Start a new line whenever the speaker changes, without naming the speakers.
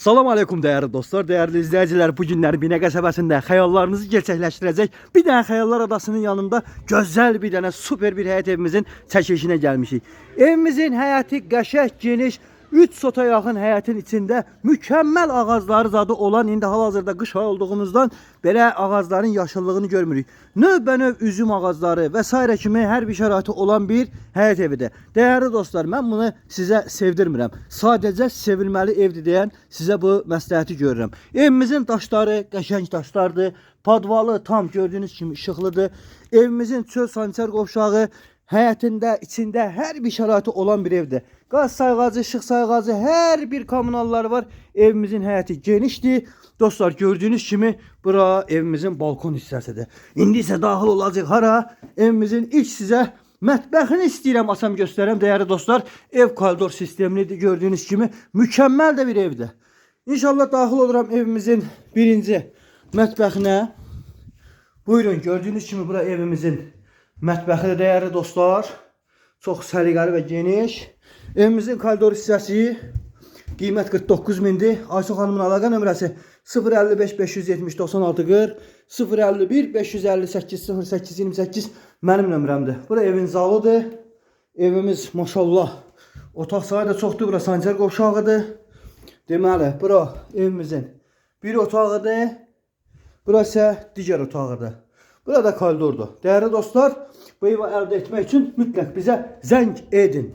Salam aleykum değerli dostlar, değerli izleyiciler. Bu günler Binə qəsəbəsində xəyallarınızı gerçəkləşdirəcək bir dənə Xəyallar Adasının yanında gözəl bir dənə super bir həyət evimizin çəkilişinə gəlmişik. Evimizin həyəti qəşəng, geniş, 3 sota yaxın həyətin içində mükəmməl ağacları zadı olan, indi hal-hazırda qış ayı olduğumuzdan belə ağacların yaşıllığını görmürük. Növbə-növ üzüm ağacları və s. kimi hər bir şəraiti olan bir həyət evidir. Değerli dostlar, mən bunu sizə sevdirmirəm. Sadəcə sevilməli evdir deyən sizə bu məsləhəti görürəm. Evimizin daşları qəşəng daşlardır. Padvalı tam gördüğünüz kimi işıqlıdır. Evimizin çöl sanitar qovşağı həyətində, içində hər bir şəraiti olan bir evdir. Qaz sayğacı, işıq sayğacı, hər bir kommunalları var. Evimizin həyəti genişdir. Dostlar, gördüğünüz kimi bura evimizin balkon hissəsidir. İndi isə daxil olacaq hara? Evimizin ilk sizə mətbəxini istəyirəm asam göstərəm değerli dostlar. Ev koridor sistemlidir, gördüğünüz kimi mükəmməl də bir evdir. İnşallah daxil oluram evimizin birinci mətbəxinə. Buyurun, gördüğünüz kimi bura evimizin mətbəxidir değerli dostlar. Çox səliqəli və geniş. Evimizin koridor hissəsi qiymət 49 mindir. Ayşə xanımın əlaqə nömrəsi 055 570 96 40 051 558 08 28 mənim nömrəmdir. Bura evin zalıdır. Evimiz maşallah otaq sayı da çoxdur. Bura sancar qovşağıdır. Deməli, bura evimizin bir otağıdır. Bura isə digər otağıdır. Burada koridordur. Değerli dostlar, bu evi əldə etmək üçün mütləq bizə zəng edin.